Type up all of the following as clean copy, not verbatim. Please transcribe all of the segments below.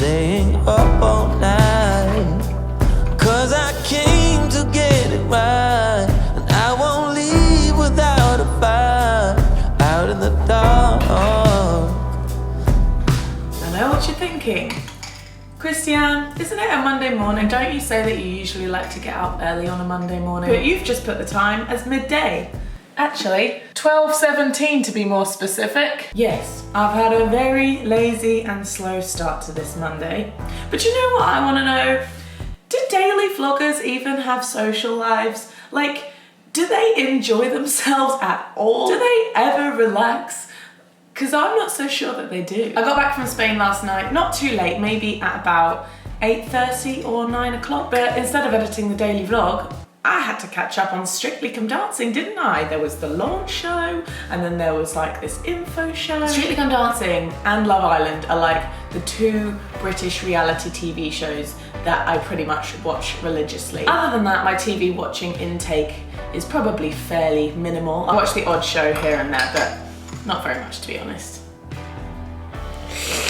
staying up all night. 'Cause I came to get it right, and I won't leave without a fight out in the dark. I know what you're thinking. Christian, isn't it a Monday morning? Don't you say that you usually like to get up early on a Monday morning? But you've just put the time as midday. Actually, 12:17 to be more specific. Yes, I've had a very lazy and slow start to this Monday. But you know what I want to know? Do daily vloggers even have social lives? Like, do they enjoy themselves at all? Do they ever relax? Because I'm not so sure that they do. I got back from Spain last night, not too late, maybe at about 8:30 or 9 o'clock. But instead of editing the daily vlog, I had to catch up on Strictly Come Dancing, didn't I? There was the launch show, and then there was like this info show. Strictly Come Dancing and Love Island are like the two British reality TV shows that I pretty much watch religiously. Other than that, my TV watching intake is probably fairly minimal. I watch the odd show here and there, but not very much, to be honest.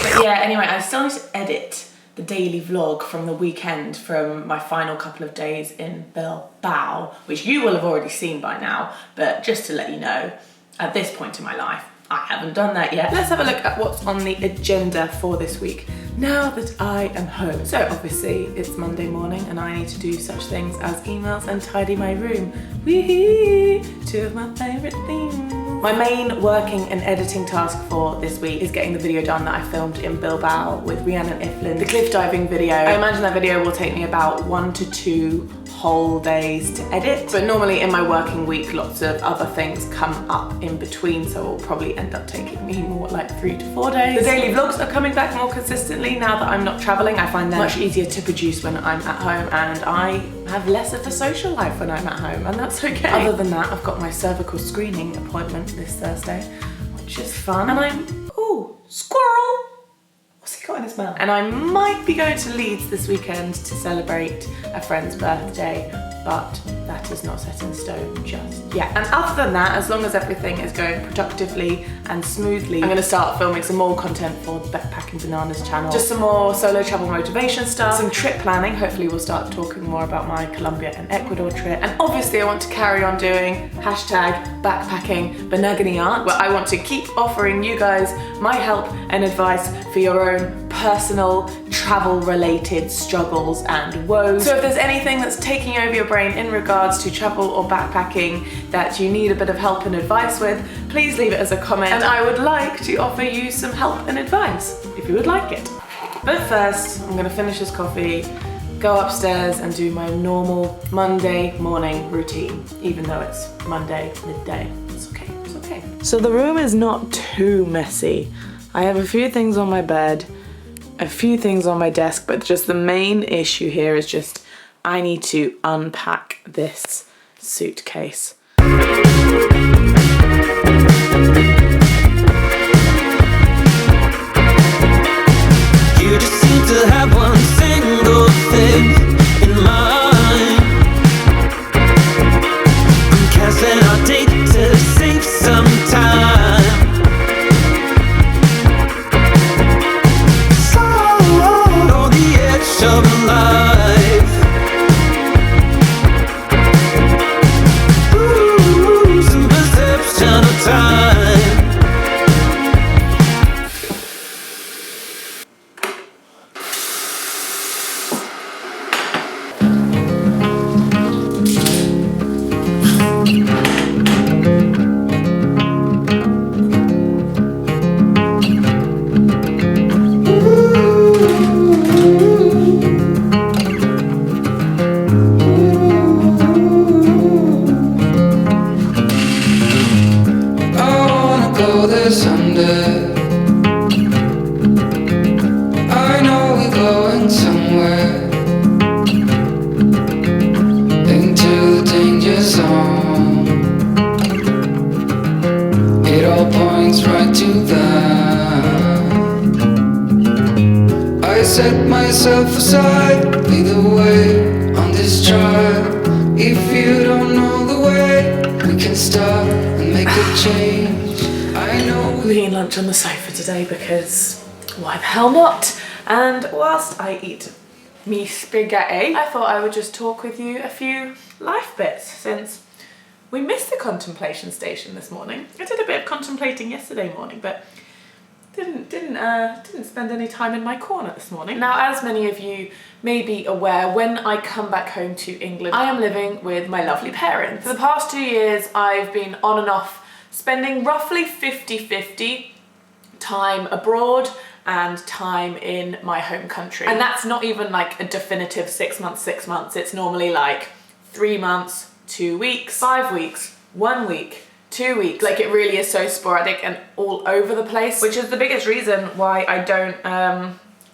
But yeah, anyway, I still need to edit the daily vlog from the weekend from my final couple of days in Bilbao, which you will have already seen by now, but just to let you know, at this point in my life, I haven't done that yet. Let's have a look at what's on the agenda for this week, now that I am home. So obviously it's Monday morning and I need to do such things as emails and tidy my room. Wee-hee, two of my favorite things. My main working and editing task for this week is getting the video done that I filmed in Bilbao with Rhiannon Iflin, the cliff diving video. I imagine that video will take me about 1 to 2 whole days to edit, but normally in my working week lots of other things come up in between, so it will probably end up taking me more like 3 to 4 days. The daily vlogs are coming back more consistently now that I'm not traveling. I find them much easier to produce when I'm at home, and I have less of a social life when I'm at home, and that's okay. Other than that, I've got my cervical screening appointment this Thursday, which is fun, and I'm, ooh, squirrel! What's he got in his mouth? And I might be going to Leeds this weekend to celebrate a friend's birthday, but that is not set in stone just yet. And other than that, as long as everything is going productively and smoothly, I'm gonna start filming some more content for the Backpacking Bananas channel. Just some more solo travel motivation stuff, some trip planning. Hopefully we'll start talking more about my Colombia and Ecuador trip. And obviously I want to carry on doing #backpacking Banagany art, where I want to keep offering you guys my help and advice for your own personal travel related struggles and woes. So if there's anything that's taking over your brain in regards to travel or backpacking that you need a bit of help and advice with, please leave it as a comment, and I would like to offer you some help and advice if you would like it. But first, I'm gonna finish this coffee, go upstairs and do my normal Monday morning routine, even though it's Monday midday. It's okay, it's okay. So the room is not too messy. I have a few things on my bed, a few things on my desk, but just the main issue here is just I need to unpack this suitcase. You just seem to have one single thing in mind. I'm canceling our date to save some time. So on the edge of life. Ooh, some perception of time. Set myself aside, lead the way on this drive. If you don't know the way, we can stop and make a change. I know We're eating lunch on the sofa today because why the hell not? And whilst I eat me spaghetti, I thought I would just talk with you a few life bits since we missed the contemplation station this morning. I did a bit of contemplating yesterday morning, but didn't spend any time in my corner this morning. Now, as many of you may be aware, when I come back home to England, I am living with my lovely parents. For the past 2 years, I've been on and off spending roughly 50-50 time abroad and time in my home country. And that's not even like a definitive 6 months, 6 months. It's normally like 3 months, 2 weeks, 5 weeks, 1 week, 2 weeks. Like, it really is so sporadic and all over the place, which is the biggest reason why I don't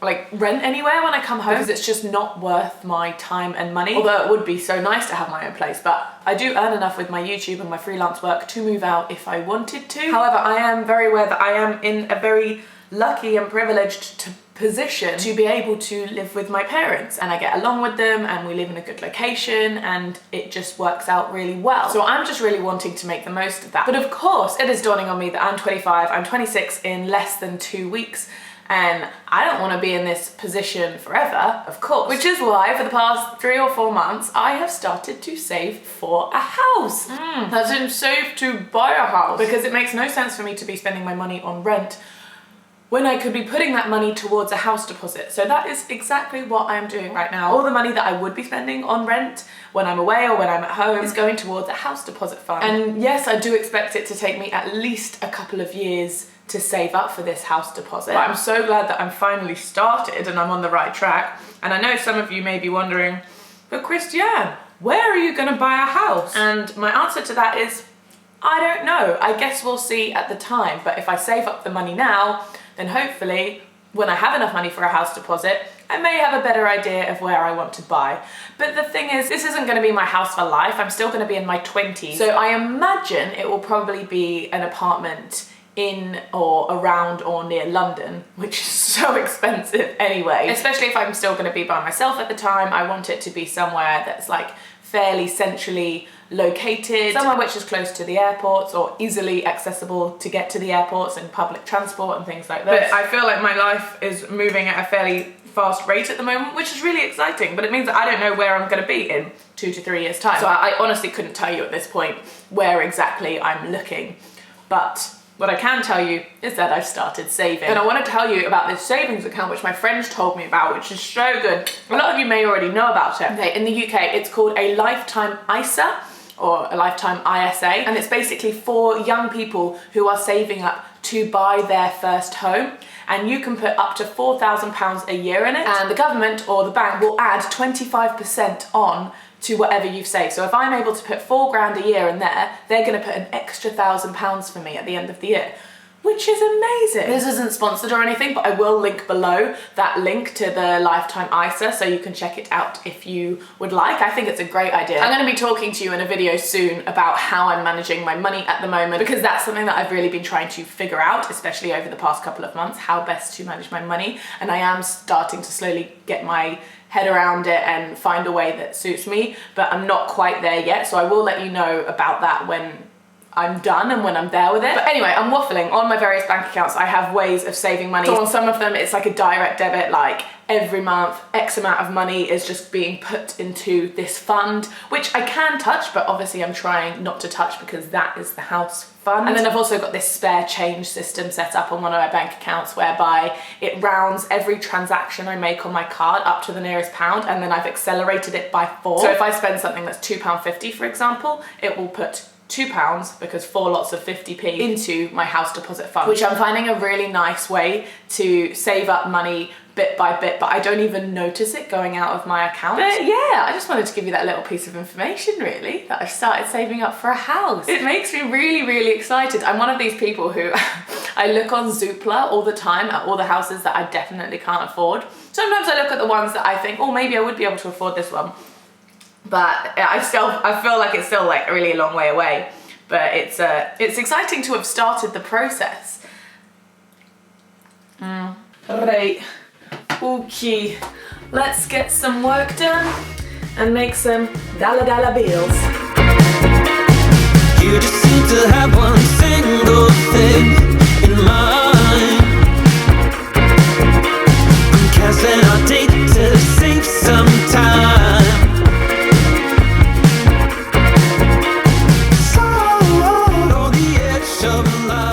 like rent anywhere when I come home, because it's just not worth my time and money. Although it would be so nice to have my own place, but I do earn enough with my YouTube and my freelance work to move out if I wanted to. However, I am very aware that I am in a very lucky and privileged position to be able to live with my parents, and I get along with them and we live in a good location and it just works out really well. So I'm just really wanting to make the most of that. But of course, it is dawning on me that I'm 25, I'm 26 in less than 2 weeks, and I don't want to be in this position forever, of course. Which is why for the past 3 or 4 months, I have started to save for a house. As in save to buy a house. Because it makes no sense for me to be spending my money on rent when I could be putting that money towards a house deposit. So that is exactly what I'm doing right now. All the money that I would be spending on rent when I'm away or when I'm at home is going towards a house deposit fund. And yes, I do expect it to take me at least a couple of years to save up for this house deposit. But I'm so glad that I'm finally started and I'm on the right track. And I know some of you may be wondering, but Christiane, where are you gonna buy a house? And my answer to that is, I don't know. I guess we'll see at the time. But if I save up the money now, then hopefully when I have enough money for a house deposit, I may have a better idea of where I want to buy. But the thing is, this isn't gonna be my house for life. I'm still gonna be in my 20s. So I imagine it will probably be an apartment in or around or near London, which is so expensive anyway. Especially if I'm still gonna be by myself at the time, I want it to be somewhere that's like fairly centrally located, somewhere which is close to the airports or easily accessible to get to the airports and public transport and things like that. But I feel like my life is moving at a fairly fast rate at the moment, which is really exciting, but it means that I don't know where I'm gonna be in 2 to 3 years time. So I honestly couldn't tell you at this point where exactly I'm looking, but what I can tell you is that I've started saving. And I want to tell you about this savings account which my friends told me about, which is so good. A lot of you may already know about it. Okay, in the UK, it's called a Lifetime ISA, or a Lifetime ISA, and it's basically for young people who are saving up to buy their first home. And you can put up to £4,000 a year in it, and the government or the bank will add 25% on to whatever you've saved. So if I'm able to put £4,000 a year in there, they're gonna put an extra £1,000 for me at the end of the year, which is amazing. This isn't sponsored or anything, but I will link below that link to the Lifetime ISA so you can check it out if you would like. I think it's a great idea. I'm gonna be talking to you in a video soon about how I'm managing my money at the moment, because that's something that I've really been trying to figure out, especially over the past couple of months, how best to manage my money. And I am starting to slowly get my head around it and find a way that suits me, but I'm not quite there yet. So I will let you know about that when I'm done and when I'm there with it. But anyway, I'm waffling. On my various bank accounts, I have ways of saving money. So on some of them, it's like a direct debit, like every month, X amount of money is just being put into this fund, which I can touch, but obviously I'm trying not to touch because that is the house fund. And then I've also got this spare change system set up on one of my bank accounts whereby it rounds every transaction I make on my card up to the nearest pound, and then I've accelerated it by 4. So if I spend something that's £2.50, for example, it will put £2, because 4 lots of 50p, into my house deposit fund, which I'm finding a really nice way to save up money bit by bit, but I don't even notice it going out of my account. But yeah, I just wanted to give you that little piece of information, really, that I've started saving up for a house. It makes me really, really excited. I'm one of these people who I look on Zoopla all the time at all the houses that I definitely can't afford. Sometimes I look at the ones that I think, oh, maybe I would be able to afford this one. But I feel like it's still like really a long way away. But it's exciting to have started the process. Right, okay, let's get some work done and make some dollar bills. You just seem to have one single thing in mind. I'm of my